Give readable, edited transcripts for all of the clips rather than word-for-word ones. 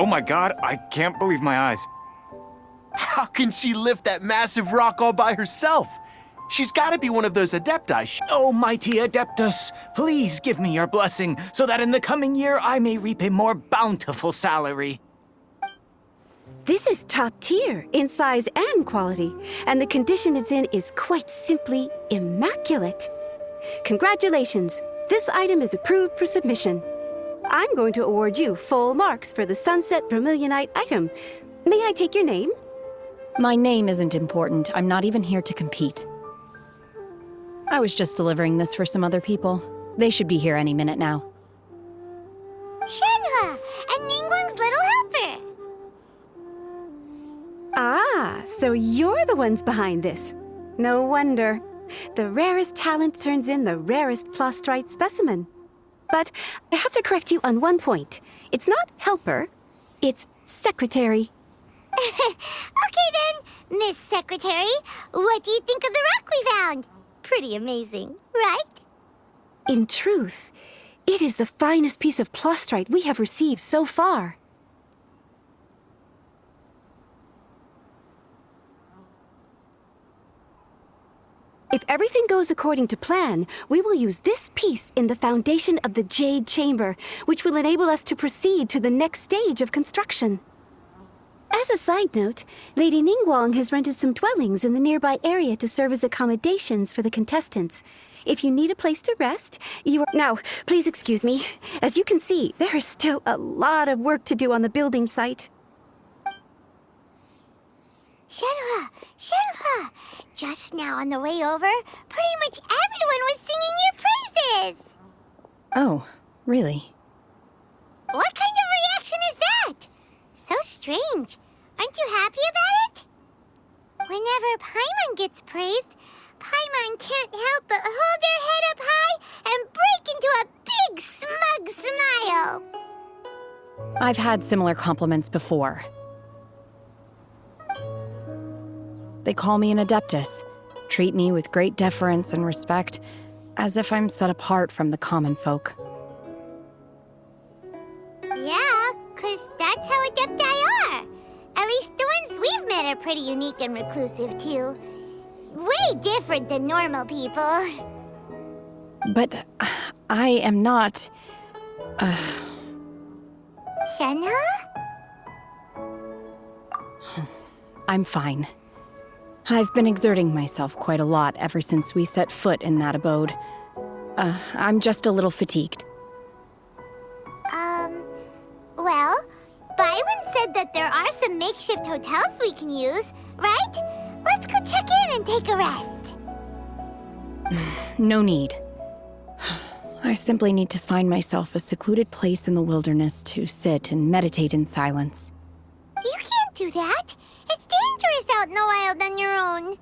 Oh my god, I can't believe my eyes. How can she lift that massive rock all by herself? She's gotta be one of those adepti. Oh, mighty Adeptus, please give me your blessing so that in the coming year I may reap a more bountiful salary. This is top tier in size and quality, and the condition it's in is quite simply immaculate. Congratulations, this item is approved for submission. I'm going to award you full marks for the Sunset Vermilionite item. May I take your name? My name isn't important. I'm not even here to compete. I was just delivering this for some other people. They should be here any minute now. Shenhe, and Ningguang's little helper. Ah, so you're the ones behind this. No wonder. The rarest talent turns in the rarest plastrite specimen. But I have to correct you on one point. It's not helper, it's secretary. Okay then, Miss Secretary, what do you think of the rock we found? Pretty amazing, right? In truth, it is the finest piece of plastrite we have received so far. If everything goes according to plan, we will use this piece in the foundation of the Jade Chamber, which will enable us to proceed to the next stage of construction. As a side note, Lady Ningguang has rented some dwellings in the nearby area to serve as accommodations for the contestants. If you need a place to rest, you are... Now, please excuse me. As you can see, there is still a lot of work to do on the building site. Shenhe, Shenhe! Just now on the way over, pretty much everyone was singing your praises! Oh, really? What kind of reaction is that? So strange. Aren't you happy about it? Whenever Paimon gets praised, Paimon can't help but hold her head up high and break into a big smug smile. I've had similar compliments before. They call me an Adeptus, treat me with great deference and respect, as if I'm set apart from the common folk. Yeah, 'cause that's how Adepti are. At least the ones we've met are pretty unique and reclusive, too. Way different than normal people. But I am not... Shenhe? I'm fine. I've been exerting myself quite a lot ever since we set foot in that abode. I'm just a little fatigued. Well, Byron said that there are some makeshift hotels we can use, right? Let's go check in and take a rest. No need. I simply need to find myself a secluded place in the wilderness to sit and meditate in silence. You can't do that. It's dangerous out in the wild on your own.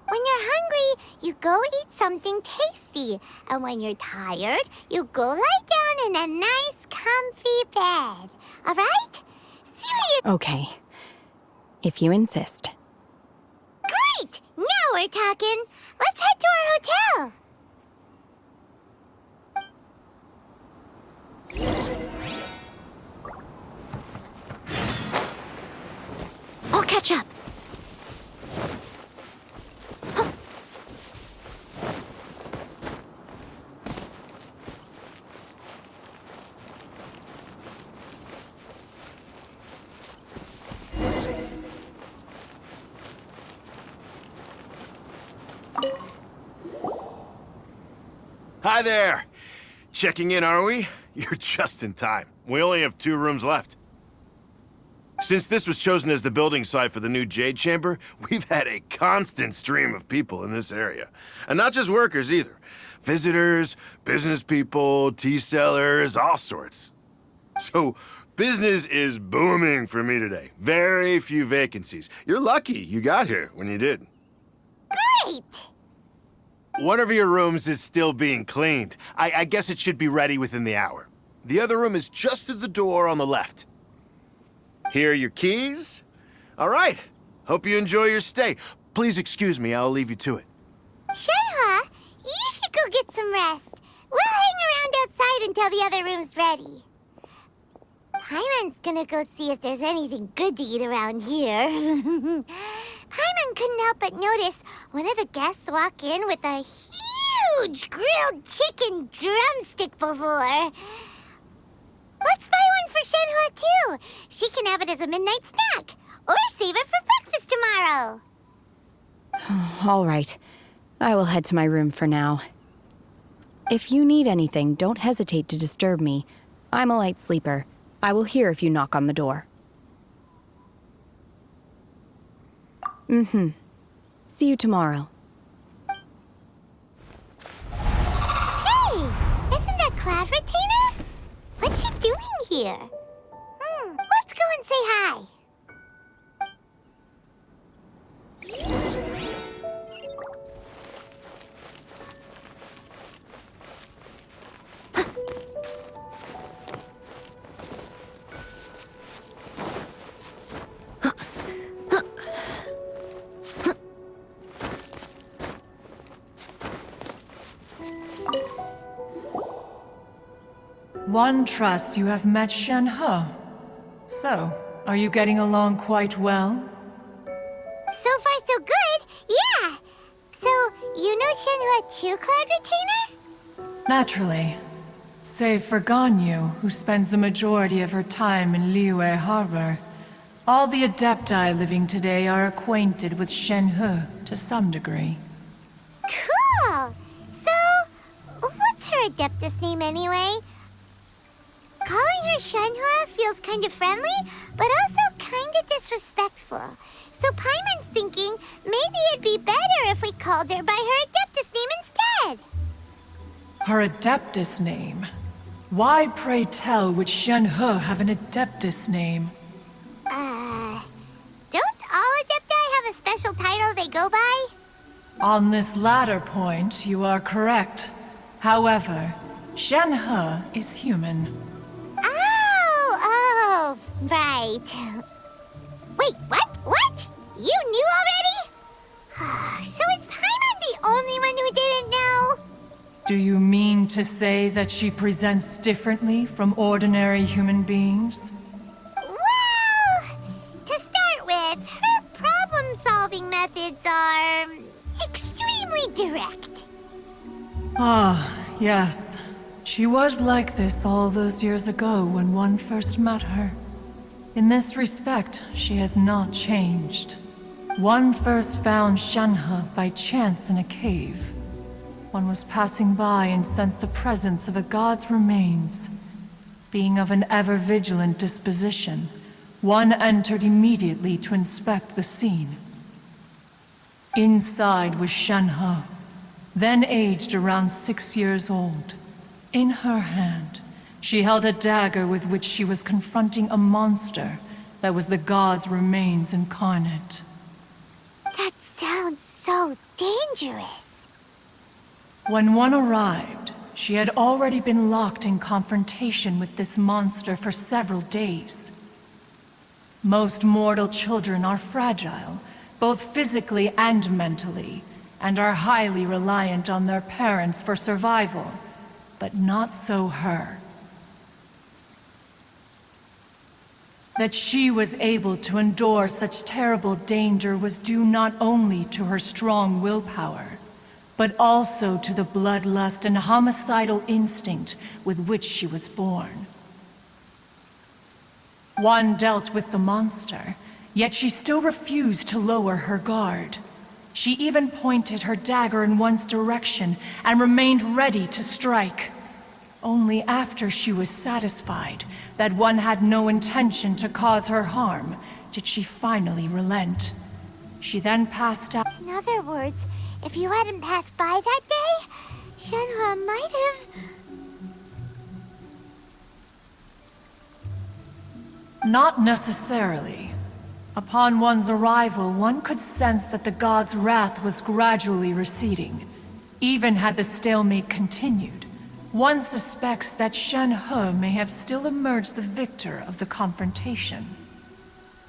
When you're hungry, you go eat something tasty. And when you're tired, you go lie down in a nice, comfy bed. All right? Serious. Okay. If you insist. Great! Now we're talking. Let's head to our hotel. I'll catch up. Hi there! Checking in, are we? You're just in time. We only have 2 rooms left. Since this was chosen as the building site for the new Jade Chamber, we've had a constant stream of people in this area. And not just workers either. Visitors, business people, tea sellers, all sorts. So, business is booming for me today. Very few vacancies. You're lucky you got here when you did. Great! One of your rooms is still being cleaned. I guess it should be ready within the hour. The other room is just through the door on the left. Here are your keys. All right. Hope you enjoy your stay. Please excuse me, I'll leave you to it. Shenhe, you should go get some rest. We'll hang around outside until the other room's ready. Paimon's gonna go see if there's anything good to eat around here. Paimon couldn't help but notice one of the guests walk in with a huge grilled chicken drumstick before. Let's buy one for Shenhua too. She can have it as a midnight snack. Or save it for breakfast tomorrow. All right. I will head to my room for now. If you need anything, don't hesitate to disturb me. I'm a light sleeper. I will hear if you knock on the door. See you tomorrow. Hey! Isn't that Cloud Retainer? What's she doing here? Let's go and say hi. One trusts you have met Shenhe. So, are you getting along quite well? So far, so good. Yeah. So, you know Shenhua too, Cloud Retainer? Naturally. Save for Ganyu, who spends the majority of her time in Liyue Harbor. All the Adepti living today are acquainted with Shenhe to some degree. Cool. So, what's her Adeptus name anyway? Calling her Shenhua feels kind of friendly, but also kind of disrespectful. So Paimon's thinking maybe it'd be better if we called her by her Adeptus name instead. Her Adeptus name? Why, pray tell, would Shenhe have an Adeptus name? Don't all Adepti have a special title they go by? On this latter point, you are correct. However, Shenhe is human. Oh, right. Wait, what? You knew already? So is Paimon the only one who didn't know? Do you mean to say that she presents differently from ordinary human beings? Well, to start with, her problem-solving methods are extremely direct. Ah, yes. She was like this all those years ago when one first met her. In this respect, she has not changed. One first found Shenhe by chance in a cave. One was passing by and sensed the presence of a god's remains. Being of an ever-vigilant disposition, one entered immediately to inspect the scene. Inside was Shenhe, then aged around 6 years old. In her hand, she held a dagger with which she was confronting a monster that was the god's remains incarnate. That sounds so dangerous. When one arrived, she had already been locked in confrontation with this monster for several days. Most mortal children are fragile, both physically and mentally, and are highly reliant on their parents for survival. But not so her. That she was able to endure such terrible danger was due not only to her strong willpower, but also to the bloodlust and homicidal instinct with which she was born. One dealt with the monster, yet she still refused to lower her guard. She even pointed her dagger in one's direction and remained ready to strike. Only after she was satisfied that one had no intention to cause her harm did she finally relent. She then passed out. In other words, if you hadn't passed by that day, Shenhua might have... Not necessarily. Upon one's arrival, one could sense that the god's wrath was gradually receding. Even had the stalemate continued, one suspects that Shenhe may have still emerged the victor of the confrontation.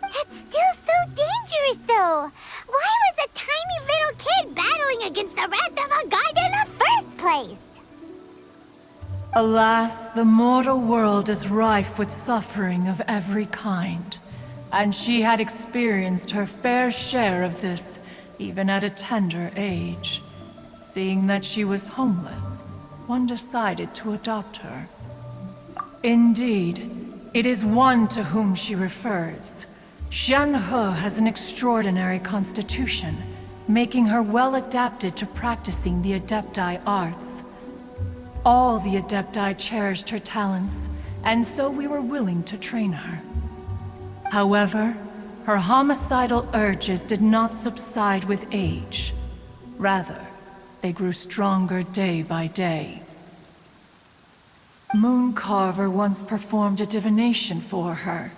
That's still so dangerous, though. Why was a tiny little kid battling against the wrath of a god in the first place? Alas, the mortal world is rife with suffering of every kind, and she had experienced her fair share of this, even at a tender age. Seeing that she was homeless, one decided to adopt her. Indeed, it is one to whom she refers. Shen-He has an extraordinary constitution, making her well adapted to practicing the Adepti arts. All the Adepti cherished her talents, and so we were willing to train her. However, her homicidal urges did not subside with age. Rather, they grew stronger day by day. Mooncarver once performed a divination for her.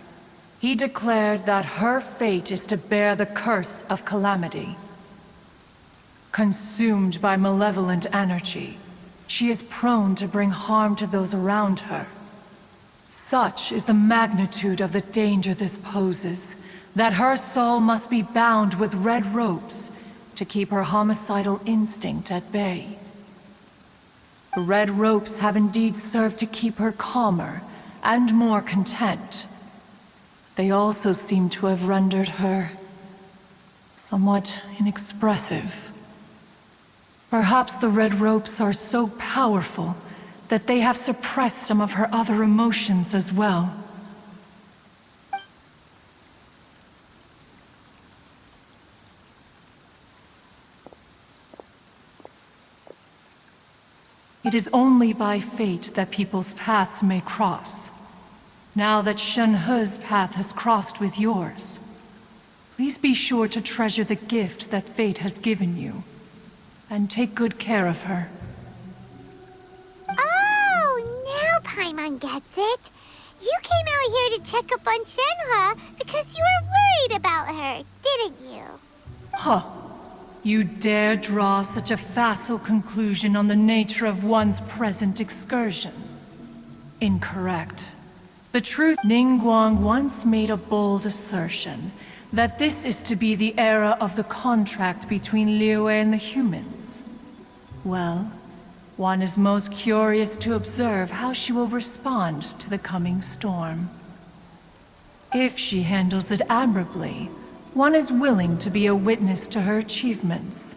He declared that her fate is to bear the curse of calamity. Consumed by malevolent energy, she is prone to bring harm to those around her. Such is the magnitude of the danger this poses, that her soul must be bound with red ropes to keep her homicidal instinct at bay. The red ropes have indeed served to keep her calmer and more content. They also seem to have rendered her somewhat inexpressive. Perhaps the red ropes are so powerful that they have suppressed some of her other emotions as well. It is only by fate that people's paths may cross. Now that Shen-He's path has crossed with yours, please be sure to treasure the gift that fate has given you, and take good care of her. Oh, now Paimon gets it. You came out here to check up on Shen-He because you were worried about her, didn't you? Huh. You dare draw such a facile conclusion on the nature of one's present excursion? Incorrect. The truth, Ningguang once made a bold assertion that this is to be the era of the contract between Liyue and the humans. Well, one is most curious to observe how she will respond to the coming storm. If she handles it admirably, one is willing to be a witness to her achievements.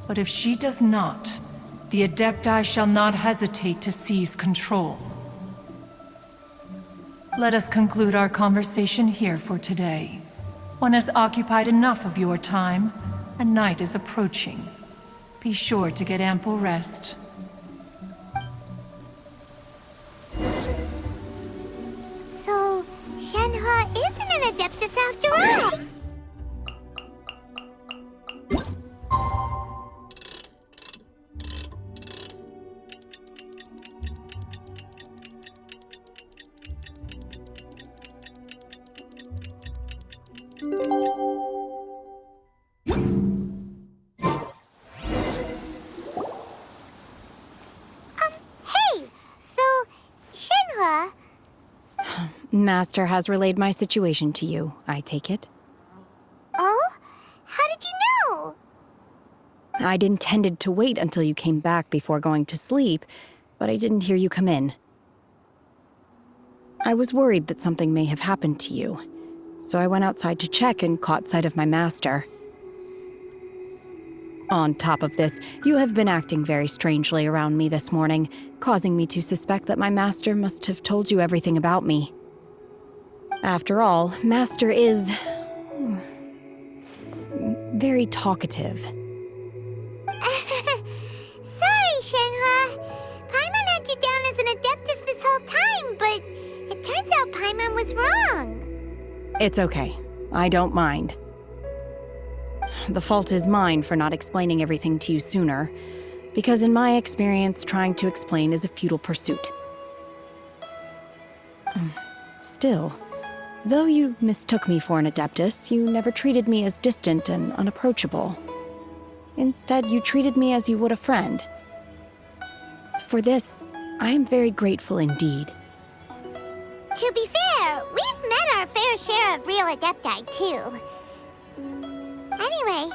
But if she does not, the Adepti shall not hesitate to seize control. Let us conclude our conversation here for today. One has occupied enough of your time, and night is approaching. Be sure to get ample rest. So, Shen-He isn't an Adeptus after all! Hey! So, Shen-He... Master has relayed my situation to you, I take it. Oh? How did you know? I'd intended to wait until you came back before going to sleep, but I didn't hear you come in. I was worried that something may have happened to you, so I went outside to check and caught sight of my master. On top of this, you have been acting very strangely around me this morning, causing me to suspect that my master must have told you everything about me. After all, Master is... very talkative. Sorry, Shen-He. Paimon had you down as an Adeptus this whole time, but it turns out Paimon was wrong. It's okay. I don't mind. The fault is mine for not explaining everything to you sooner, because in my experience, trying to explain is a futile pursuit. Still, though you mistook me for an Adeptus, you never treated me as distant and unapproachable. Instead, you treated me as you would a friend. For this, I am very grateful indeed. To be fair, we've met our fair share of real Adepti, too. Anyway,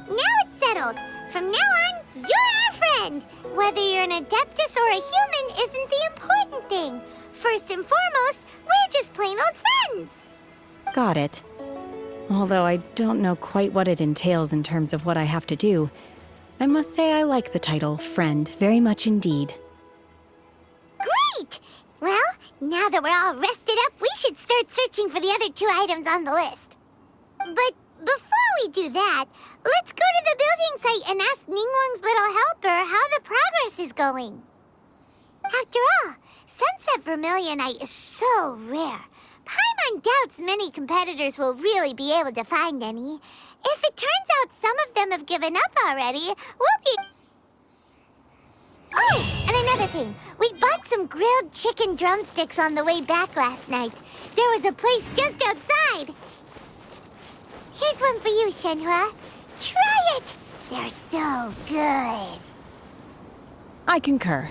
now it's settled. From now on, you're our friend. Whether you're an Adeptus or a human isn't the important thing. First and foremost, we're just plain old friends. Got it. Although I don't know quite what it entails in terms of what I have to do, I must say I like the title Friend very much indeed. Great! Well, now that we're all rested up, we should start searching for the other 2 items on the list. But before we do that, let's go to the building site and ask Ningguang's little helper how the progress is going. After all, Sunset Vermilionite is so rare. Paimon doubts many competitors will really be able to find any. If it turns out some of them have given up already, we'll be... Oh, and another thing. We bought some grilled chicken drumsticks on the way back last night. There was a place just outside. Here's one for you, Shenhua. Try it! They're so good. I concur.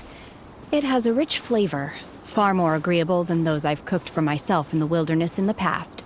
It has a rich flavor, far more agreeable than those I've cooked for myself in the wilderness in the past.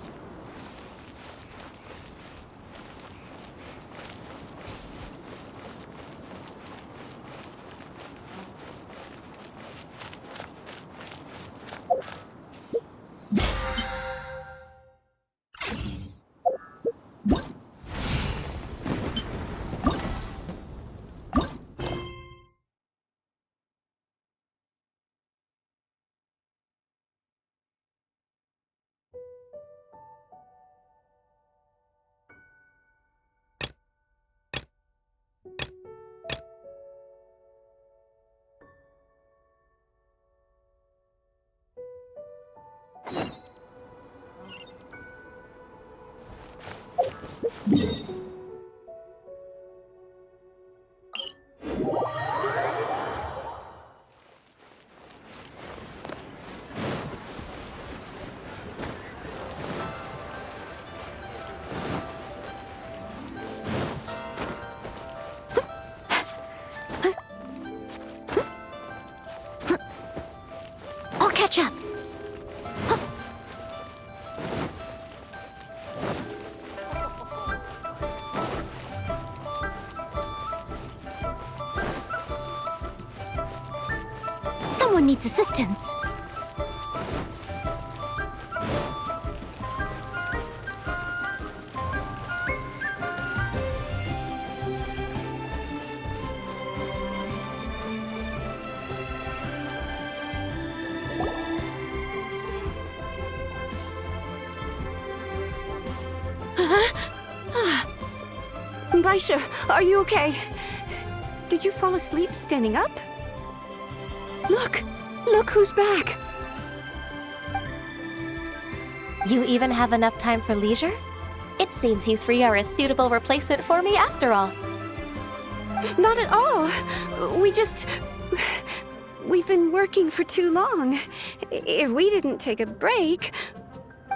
I'll catch up. Someone needs assistance. Baisha, are you okay? Did you fall asleep standing up? Look! Look who's back! You even have enough time for leisure? It seems you 3 are a suitable replacement for me after all. Not at all. We've been working for too long. If we didn't take a break...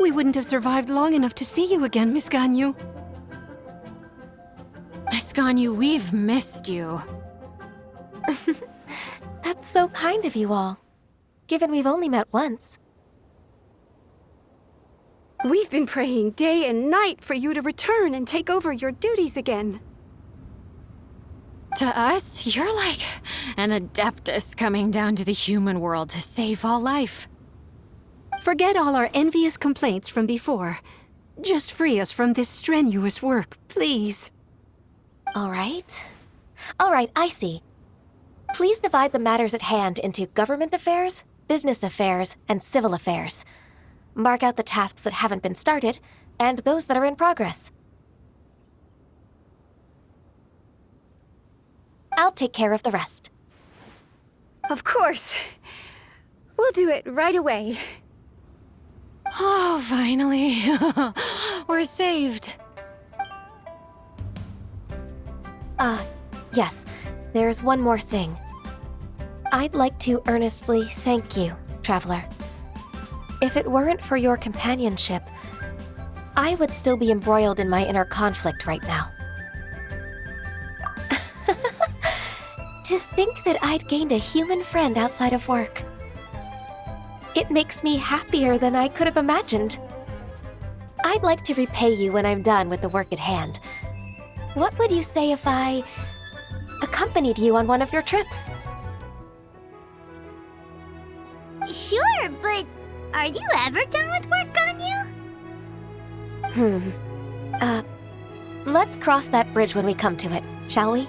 We wouldn't have survived long enough to see you again, Miss Ganyu. Miss Ganyu, we've missed you. That's so kind of you all, given we've only met once. We've been praying day and night for you to return and take over your duties again. To us, you're like an Adeptus coming down to the human world to save all life. Forget all our envious complaints from before. Just free us from this strenuous work, please. All right, I see. Please divide the matters at hand into government affairs, business affairs, and civil affairs. Mark out the tasks that haven't been started, and those that are in progress. I'll take care of the rest. Of course. We'll do it right away. Oh, finally. We're saved. Yes. There's one more thing. I'd like to earnestly thank you, Traveler. If it weren't for your companionship, I would still be embroiled in my inner conflict right now. To think that I'd gained a human friend outside of work. It makes me happier than I could have imagined. I'd like to repay you when I'm done with the work at hand. What would you say if I accompanied you on one of your trips. Sure, but are you ever done with work on you? Let's cross that bridge when we come to it, shall we?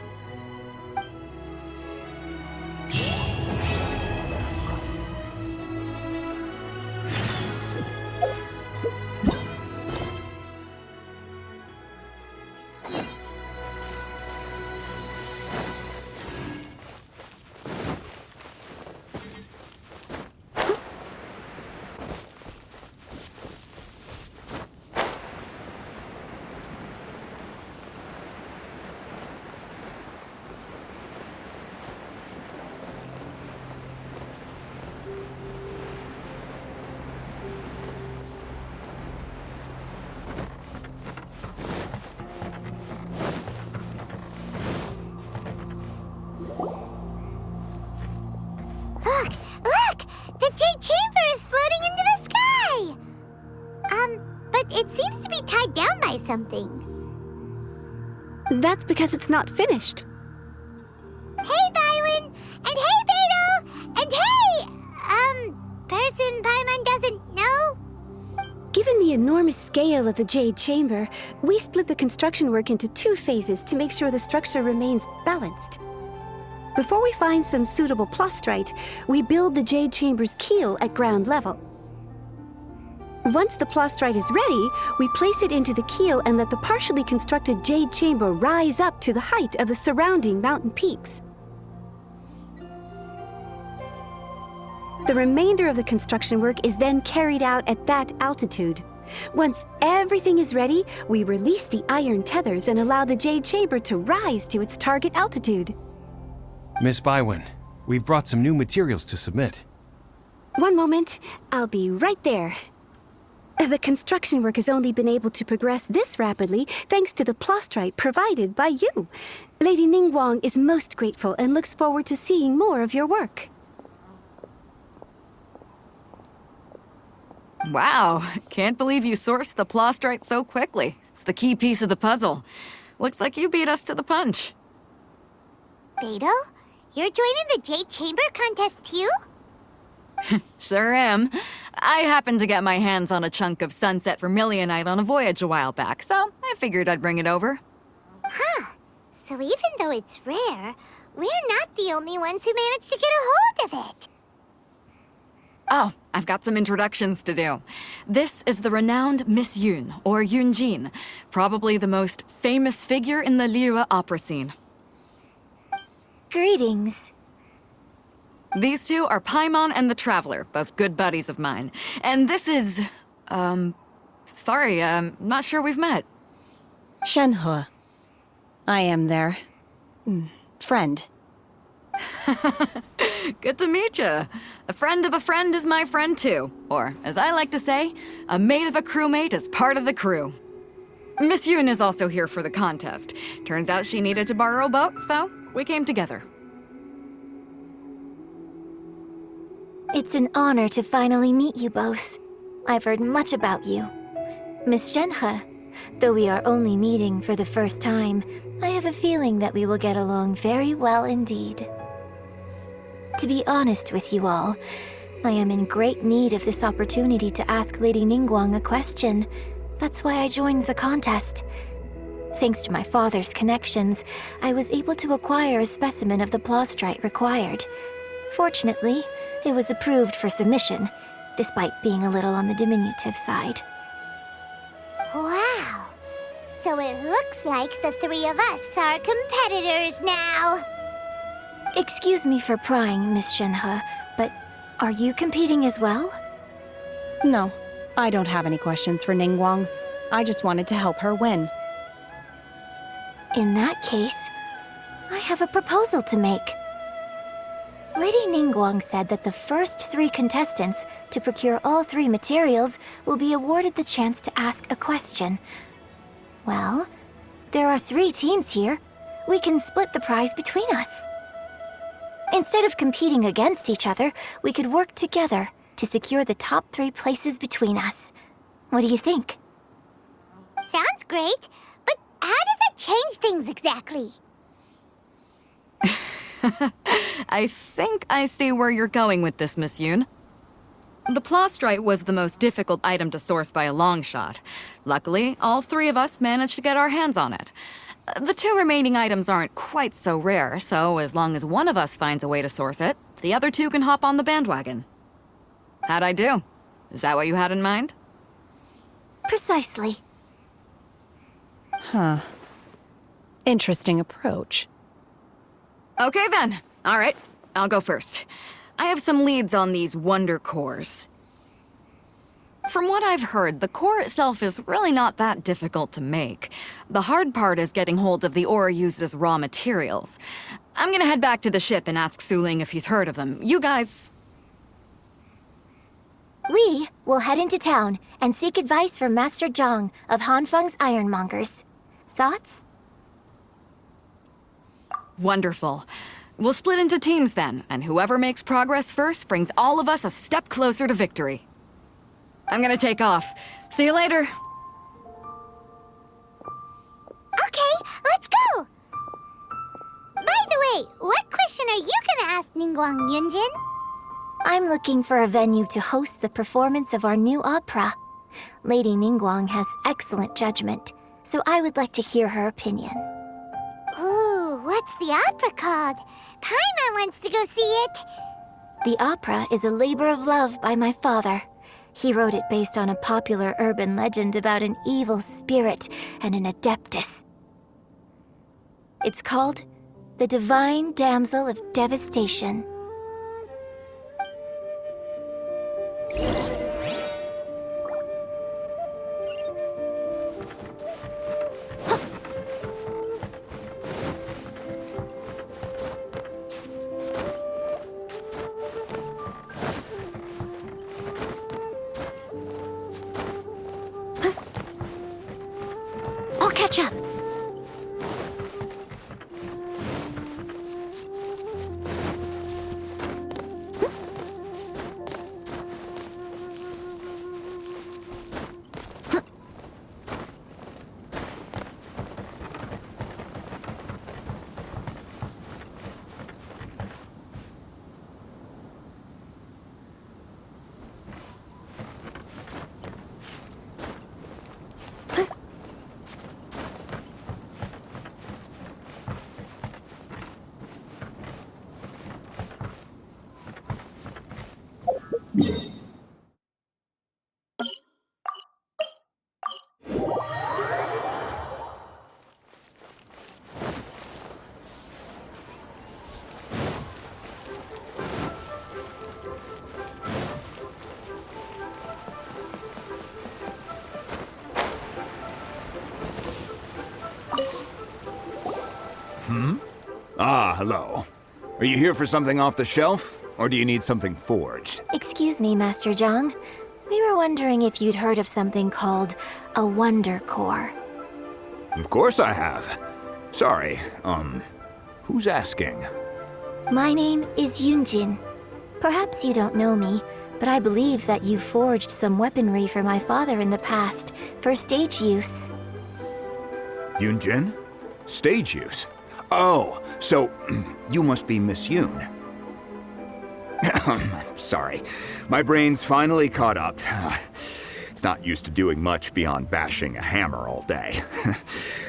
Look! The Jade Chamber is floating into the sky! But it seems to be tied down by something. That's because it's not finished. Hey, Bywin! And hey, Beto! And hey, person Paimon doesn't know? Given the enormous scale of the Jade Chamber, we split the construction work into 2 phases to make sure the structure remains balanced. Before we find some suitable plastrite, we build the Jade Chamber's keel at ground level. Once the plastrite is ready, we place it into the keel and let the partially constructed Jade Chamber rise up to the height of the surrounding mountain peaks. The remainder of the construction work is then carried out at that altitude. Once everything is ready, we release the iron tethers and allow the Jade Chamber to rise to its target altitude. Miss Bywin, we've brought some new materials to submit. One moment, I'll be right there. The construction work has only been able to progress this rapidly thanks to the plastrite provided by you. Lady Ningguang is most grateful and looks forward to seeing more of your work. Wow, can't believe you sourced the plastrite so quickly. It's the key piece of the puzzle. Looks like you beat us to the punch. Beto? You're joining the Jade Chamber contest too? Sure am. I happened to get my hands on a chunk of sunset vermilionite on a voyage a while back, so I figured I'd bring it over. Huh. So even though it's rare, we're not the only ones who managed to get a hold of it. Oh, I've got some introductions to do. This is the renowned Miss Yun, or Yunjin, probably the most famous figure in the Liyue opera scene. Greetings. These two are Paimon and the Traveler, both good buddies of mine. And this is... sorry, not sure we've met. Shenhe. I am their... friend. Good to meet you. A friend of a friend is my friend too. Or, as I like to say, a mate of a crewmate is part of the crew. Miss Yun is also here for the contest. Turns out she needed to borrow a boat, so we came together. It's an honor to finally meet you both. I've heard much about you. Miss Shenhe, though we are only meeting for the first time, I have a feeling that we will get along very well indeed. To be honest with you all, I am in great need of this opportunity to ask Lady Ningguang a question. That's why I joined the contest. Thanks to my father's connections, I was able to acquire a specimen of the plastrite required. Fortunately, it was approved for submission, despite being a little on the diminutive side. Wow! So it looks like the 3 of us are competitors now! Excuse me for prying, Miss Shenhe, but are you competing as well? No, I don't have any questions for Ningguang. I just wanted to help her win. In that case, I have a proposal to make. Lady Ningguang said that the first 3 contestants to procure all 3 materials will be awarded the chance to ask a question. Well, there are 3 teams here. We can split the prize between us. Instead of competing against each other, we could work together to secure the top 3 places between us. What do you think? Sounds great, but how does it change things exactly? I think I see where you're going with this, Miss Yoon. The plastrite was the most difficult item to source by a long shot. Luckily, all three of us managed to get our hands on it. The two remaining items aren't quite so rare, so as long as one of us finds a way to source it, the other two can hop on the bandwagon. How'd I do? Is that what you had in mind? Precisely. Interesting approach. Okay then. All right, I'll go first. I have some leads on these wonder cores. From what I've heard, the core itself is really not that difficult to make. The hard part is getting hold of the ore used as raw materials. I'm gonna head back to the ship and ask Suling if he's heard of them. You guys... We will head into town and seek advice from Master Zhang of Hanfeng's Ironmongers. Thoughts? Wonderful. We'll split into teams then, and whoever makes progress first brings all of us a step closer to victory. I'm gonna take off. See you later. Okay, let's go! By the way, what question are you gonna ask Ningguang, Yunjin? I'm looking for a venue to host the performance of our new opera. Lady Ningguang has excellent judgment, so I would like to hear her opinion. Ooh, what's the opera called? Paimon wants to go see it. The opera is a labor of love by my father. He wrote it based on a popular urban legend about an evil spirit and an adeptus. It's called The Divine Damsel of Devastation. I'll catch up. Ah, hello. Are you here for something off the shelf? Or do you need something forged? Excuse me, Master Zhang. We were wondering if you'd heard of something called a Wonder Core. Of course I have. Sorry, who's asking? My name is Yunjin. Perhaps you don't know me, but I believe that you forged some weaponry for my father in the past, for stage use. Yunjin? Stage use? Oh, so you must be Miss Yoon. Sorry, my brain's finally caught up. It's not used to doing much beyond bashing a hammer all day.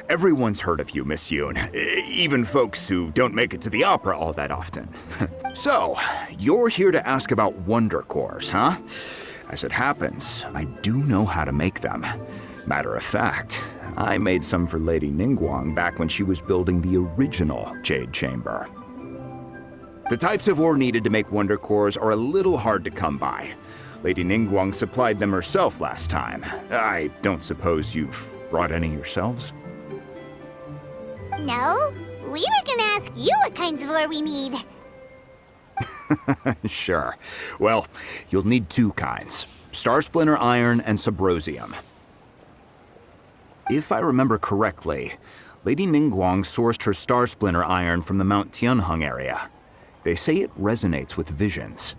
Everyone's heard of you, Miss Yoon, even folks who don't make it to the opera all that often. So, you're here to ask about Wonder Cores, huh? As it happens, I do know how to make them. Matter of fact, I made some for Lady Ningguang back when she was building the original Jade Chamber. The types of ore needed to make Wonder Cores are a little hard to come by. Lady Ningguang supplied them herself last time. I don't suppose you've brought any yourselves? No, we were gonna ask you what kinds of ore we need. Sure. Well, you'll need two kinds. Star Splinter Iron and Subrosium. If I remember correctly, Lady Ningguang sourced her Star Splinter Iron from the Mount Tianheng area. They say it resonates with visions.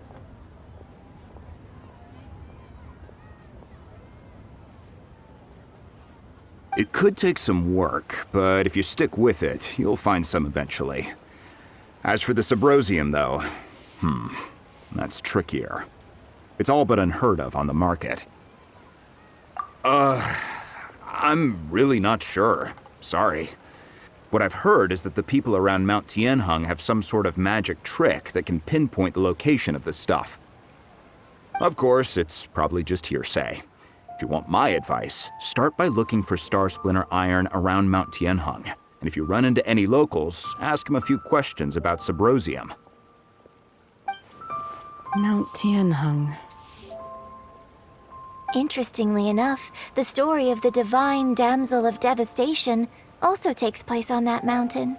It could take some work, but if you stick with it, you'll find some eventually. As for the Subrosium, though, that's trickier. It's all but unheard of on the market. I'm really not sure. Sorry. What I've heard is that the people around Mount Tianheng have some sort of magic trick that can pinpoint the location of the stuff. Of course, it's probably just hearsay. If you want my advice, start by looking for Star Splinter iron around Mount Tianheng. And if you run into any locals, ask them a few questions about Subrosium. Mount Tianheng. Interestingly enough, the story of the divine damsel of devastation also takes place on that mountain.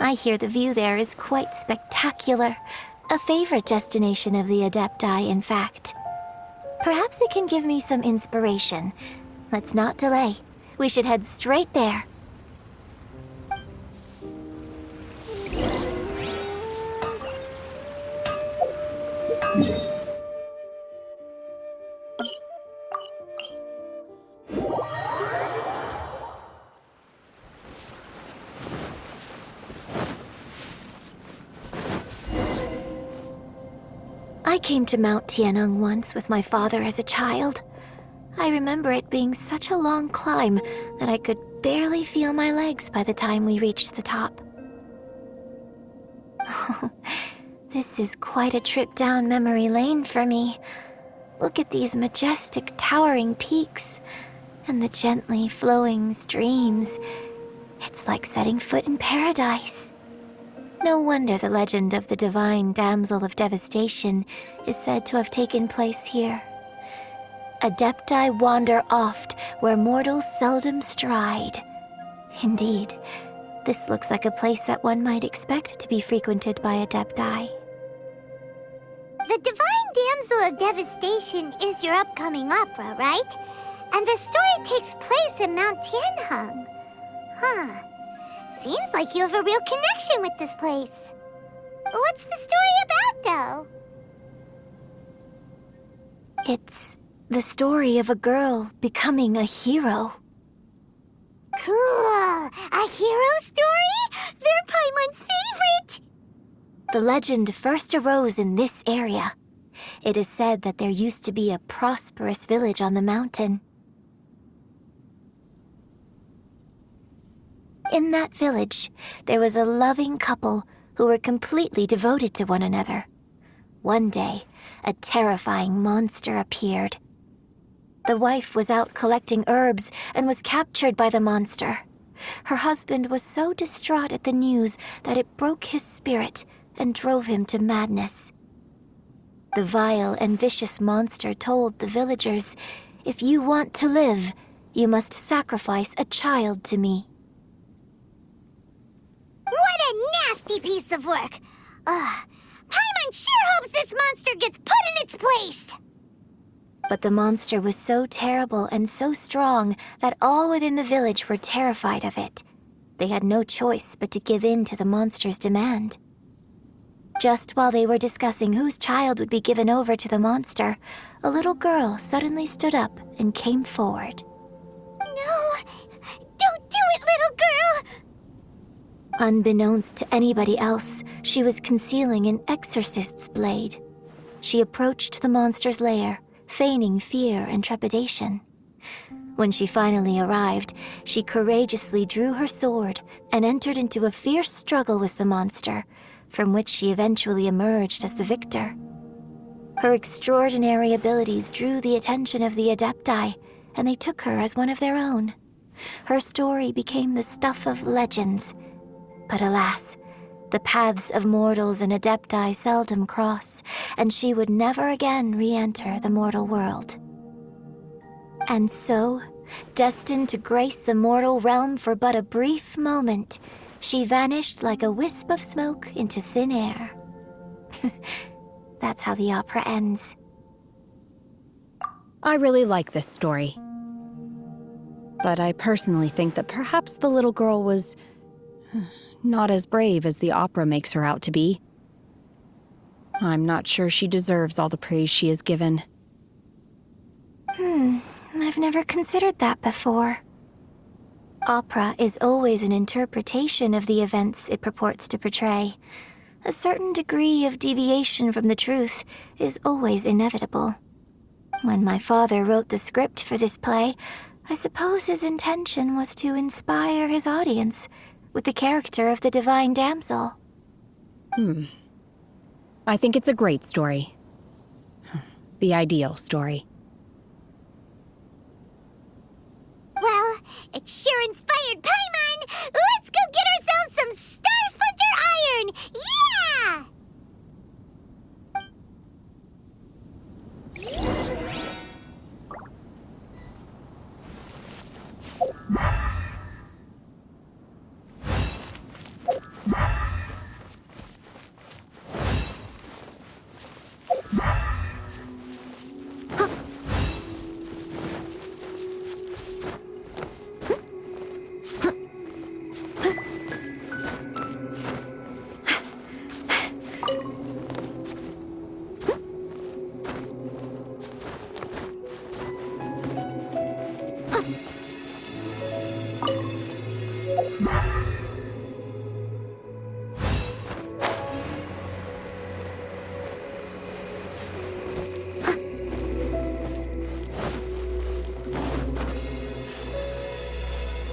I hear the view there is quite spectacular. A favorite destination of the Adepti, in fact. Perhaps it can give me some inspiration. Let's not delay. We should head straight there. I came to Mount Tianheng once with my father as a child. I remember it being such a long climb that I could barely feel my legs by the time we reached the top. This is quite a trip down memory lane for me. Look at these majestic towering peaks and the gently flowing streams. It's like setting foot in paradise. No wonder the legend of the divine damsel of devastation is said to have taken place here. Adepti wander oft where mortals seldom stride. Indeed, this looks like a place that one might expect to be frequented by Adepti. The divine damsel of devastation is your upcoming opera, right? And the story takes place in Mount Tianheng. Huh. Seems like you have a real connection with this place. What's the story about, though? It's the story of a girl becoming a hero. Cool! A hero story? They're Paimon's favorite! The legend first arose in this area. It is said that there used to be a prosperous village on the mountain. In that village, there was a loving couple who were completely devoted to one another. One day, a terrifying monster appeared. The wife was out collecting herbs and was captured by the monster. Her husband was so distraught at the news that it broke his spirit and drove him to madness. The vile and vicious monster told the villagers, "If you want to live, you must sacrifice a child to me." What a nasty piece of work! Paimon sure hopes this monster gets put in its place! But the monster was so terrible and so strong that all within the village were terrified of it. They had no choice but to give in to the monster's demand. Just while they were discussing whose child would be given over to the monster, a little girl suddenly stood up and came forward. No! Don't do it, little girl! Unbeknownst to anybody else, she was concealing an exorcist's blade. She approached the monster's lair, feigning fear and trepidation. When she finally arrived, she courageously drew her sword and entered into a fierce struggle with the monster, from which she eventually emerged as the victor. Her extraordinary abilities drew the attention of the Adepti, and they took her as one of their own. Her story became the stuff of legends. But alas, the paths of mortals and Adepti seldom cross, and she would never again re-enter the mortal world. And so, destined to grace the mortal realm for but a brief moment, she vanished like a wisp of smoke into thin air. That's how the opera ends. I really like this story. But I personally think that perhaps the little girl was not as brave as the opera makes her out to be. I'm not sure she deserves all the praise she is given. I've never considered that before. Opera is always an interpretation of the events it purports to portray. A certain degree of deviation from the truth is always inevitable. When my father wrote the script for this play, I suppose his intention was to inspire his audience with the character of the divine damsel. I think it's a great story. The ideal story. Well, it sure inspired Paimon! Let's go get ourselves some Star Splinter Iron! Yeah!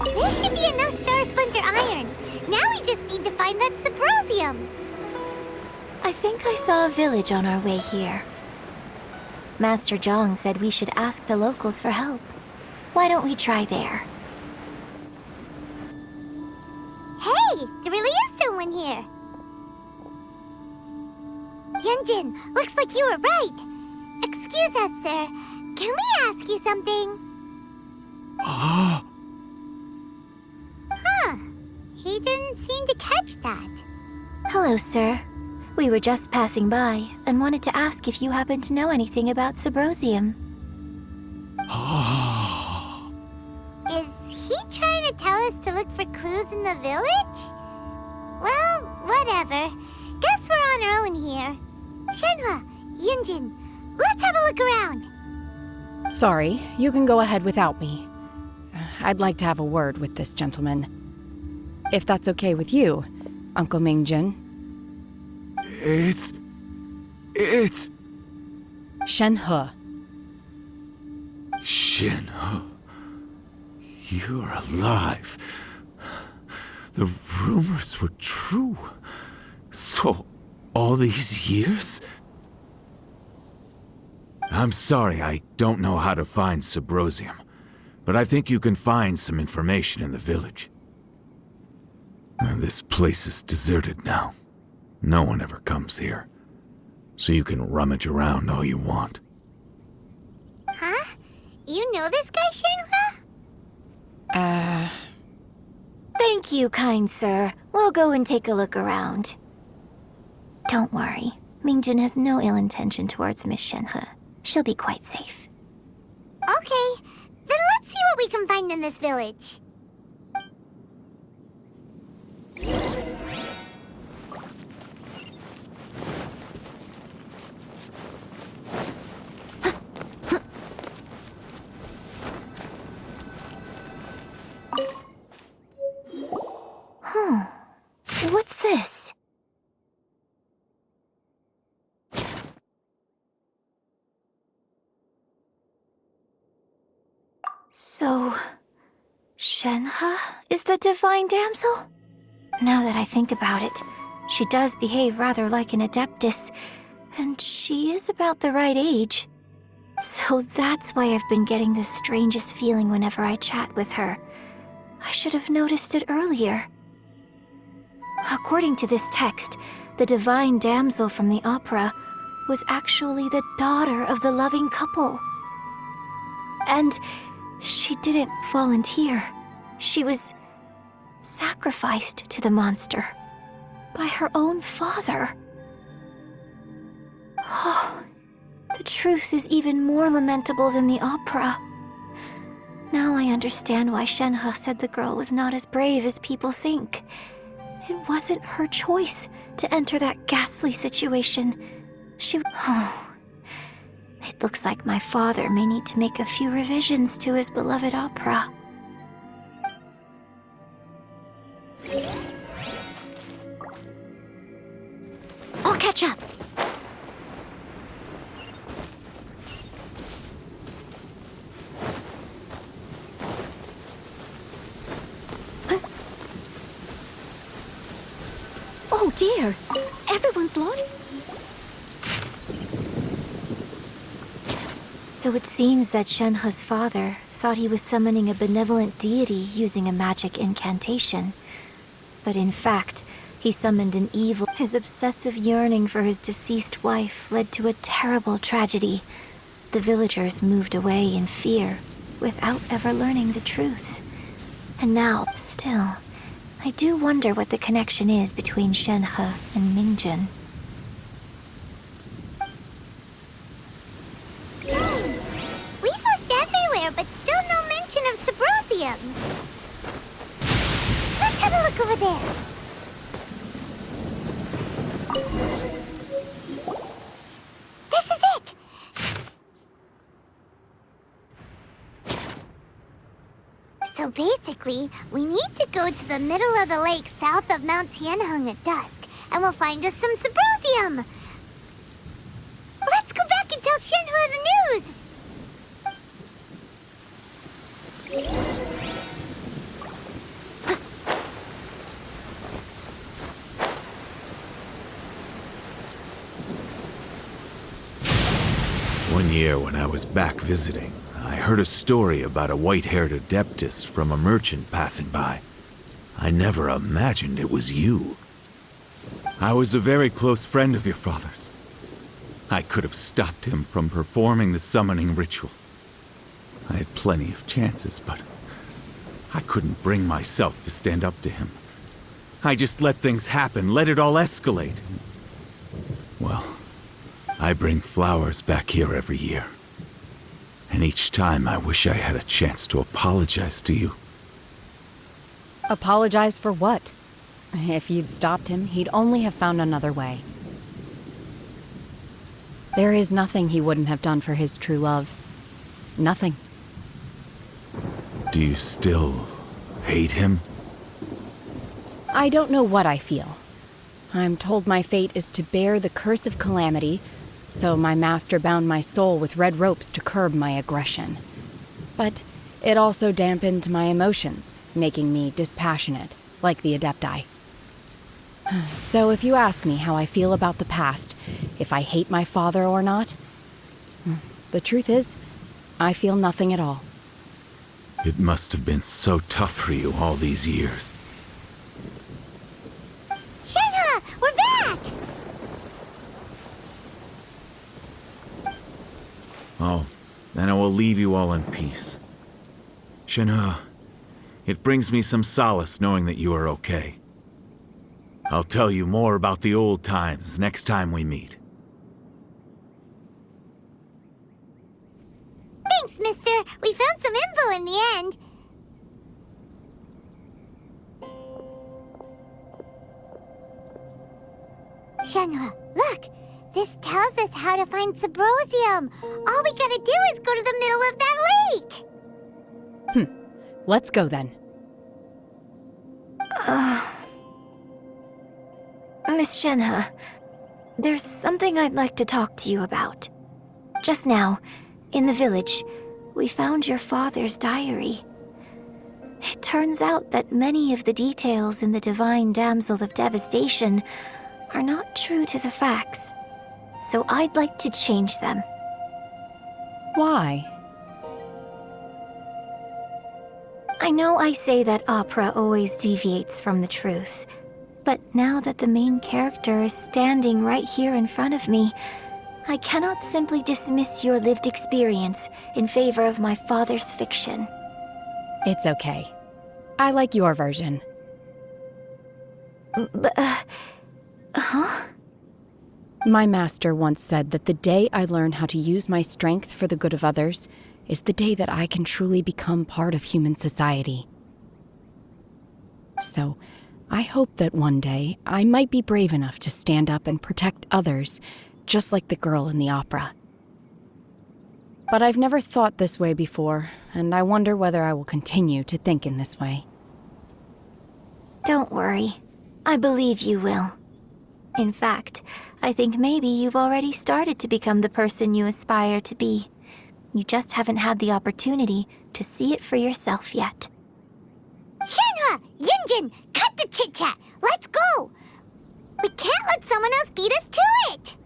This should be enough Star Splinter Iron. Now we just need to find that Subrosium. I think I saw a village on our way here. Master Zhang said we should ask the locals for help. Why don't we try there? Hey, there really is someone here. Yunjin, looks like you were right. Excuse us, sir. Can we ask you something? Huh. He didn't seem to catch that. Hello, sir. We were just passing by and wanted to ask if you happen to know anything about Subrosium. Is he trying to tell us to look for clues in the village? Well, whatever. Guess we're on our own here. Shenhua, Yunjin, let's have a look around. Sorry, you can go ahead without me. I'd like to have a word with this gentleman. If that's okay with you, Uncle Mingjin. It's... Shenhe. Shenhe. You're alive. The rumors were true. So, all these years? I'm sorry, I don't know how to find Subrosium, but I think you can find some information in the village. This place is deserted now. No one ever comes here. So you can rummage around all you want. Huh? You know this guy, Shenhua? Thank you, kind sir. We'll go and take a look around. Don't worry. Mingjin has no ill intention towards Miss Shenhe. She'll be quite safe. Okay, then let's see what we can find in this village. What's this? So, Shenhe is the divine damsel? Now that I think about it, she does behave rather like an adeptus, and she is about the right age. So that's why I've been getting the strangest feeling whenever I chat with her. I should have noticed it earlier. According to this text, the divine damsel from the opera was actually the daughter of the loving couple. And she didn't volunteer. She was sacrificed to the monster by her own father. Oh, the truth is even more lamentable than the opera. Now I understand why Shenhe said the girl was not as brave as people think. It wasn't her choice to enter that ghastly situation. It looks like my father may need to make a few revisions to his beloved opera. catch up. Oh dear! Everyone's lost. So it seems that Shenhe's father thought he was summoning a benevolent deity using a magic incantation. But in fact, he summoned an evil. His obsessive yearning for his deceased wife led to a terrible tragedy. The villagers moved away in fear, without ever learning the truth. And now, still, I do wonder what the connection is between Shenhe and Mingjin. We've looked everywhere, but still no mention of Subrosium. Let's have a look over there. This is it! So basically, we need to go to the middle of the lake south of Mount Tianheng at dusk, and we'll find us some Subrosium! Let's go back and tell Shenhe the news! One year when I was back visiting, I heard a story about a white-haired adeptus from a merchant passing by. I never imagined it was you. I was a very close friend of your father's. I could have stopped him from performing the summoning ritual. I had plenty of chances, but I couldn't bring myself to stand up to him. I just let things happen, let it all escalate. Well, I bring flowers back here every year. And each time I wish I had a chance to apologize to you. Apologize for what? If you'd stopped him, he'd only have found another way. There is nothing he wouldn't have done for his true love. Nothing. Do you still hate him? I don't know what I feel. I'm told my fate is to bear the curse of calamity, so my master bound my soul with red ropes to curb my aggression. But it also dampened my emotions, making me dispassionate, like the Adepti. So if you ask me how I feel about the past, if I hate my father or not, the truth is, I feel nothing at all. It must have been so tough for you all these years. Shenhe, we're back! Oh, then I will leave you all in peace. Shenhe, it brings me some solace knowing that you are okay. I'll tell you more about the old times next time we meet. Thanks, mister. We found some info in the end. Shenhe, look! This tells us how to find Subrosium. All we gotta do is go to the middle of that lake. Let's go then. Miss Shenhe, there's something I'd like to talk to you about. Just now, in the village, we found your father's diary. It turns out that many of the details in the Divine Damsel of Devastation are not true to the facts. So I'd like to change them. Why? I know I say that opera always deviates from the truth, but now that the main character is standing right here in front of me, I cannot simply dismiss your lived experience in favor of my father's fiction. It's okay. I like your version. But, huh? My master once said that the day I learn how to use my strength for the good of others is the day that I can truly become part of human society. So, I hope that one day I might be brave enough to stand up and protect others, just like the girl in the opera. But I've never thought this way before, and I wonder whether I will continue to think in this way. Don't worry. I believe you will. In fact, I think maybe you've already started to become the person you aspire to be. You just haven't had the opportunity to see it for yourself yet. Shenhua! Yunjin! Cut the chit-chat! Let's go! We can't let someone else beat us to it!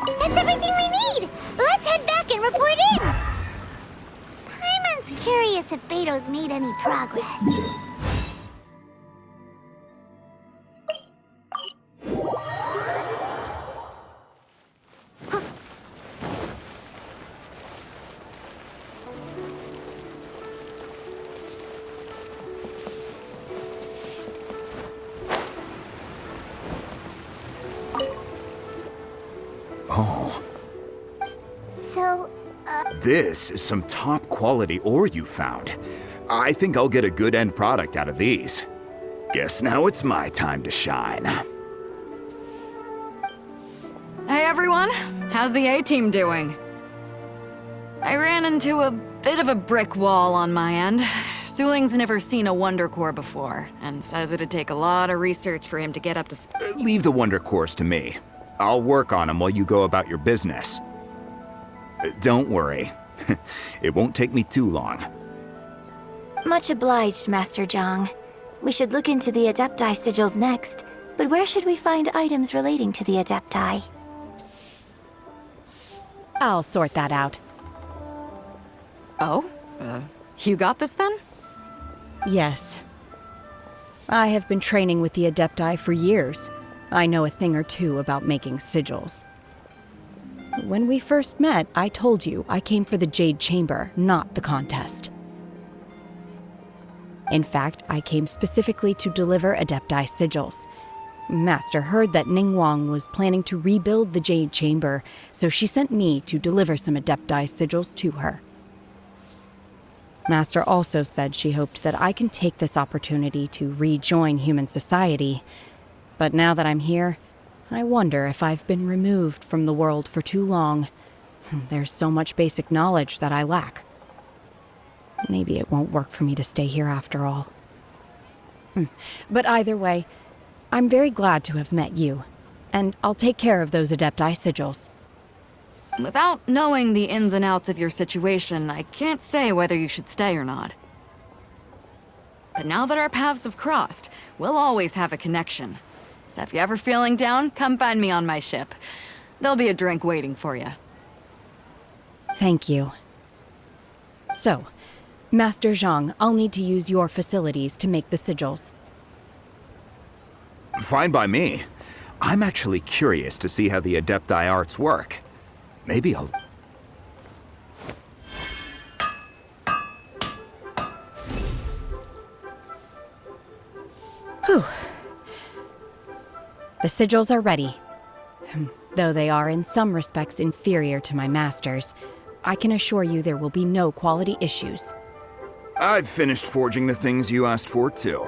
That's everything we need! Let's head back and report in! Paimon's curious if Beto's made any progress. This is some top-quality ore you found. I think I'll get a good end product out of these. Guess now it's my time to shine. Hey everyone, how's the A-team doing? I ran into a bit of a brick wall on my end. Suling's never seen a Wonder Core before, and says it'd take a lot of research for him to get up to speed. Leave the Wonder Cores to me. I'll work on them while you go about your business. Don't worry. It won't take me too long. Much obliged, Master Zhang. We should look into the Adepti sigils next, but where should we find items relating to the Adepti? I'll sort that out. Oh? You got this then? Yes. I have been training with the Adepti for years. I know a thing or two about making sigils. When we first met, I told you I came for the Jade Chamber, not the contest. In fact, I came specifically to deliver Adepti sigils. Master heard that Ningguang was planning to rebuild the Jade Chamber, so she sent me to deliver some Adepti sigils to her. Master also said she hoped that I can take this opportunity to rejoin human society. But now that I'm here, I wonder if I've been removed from the world for too long. There's so much basic knowledge that I lack. Maybe it won't work for me to stay here after all. But either way, I'm very glad to have met you. and I'll take care of those Adepti sigils. Without knowing the ins and outs of your situation, I can't say whether you should stay or not. But now that our paths have crossed, we'll always have a connection. So if you're ever feeling down, come find me on my ship. There'll be a drink waiting for you. Thank you. So, Master Zhang, I'll need to use your facilities to make the sigils. Fine by me. I'm actually curious to see how the Adepti arts work. Maybe I'll... Whew. The sigils are ready. Though they are in some respects inferior to my master's, I can assure you there will be no quality issues. I've finished forging the things you asked for, too.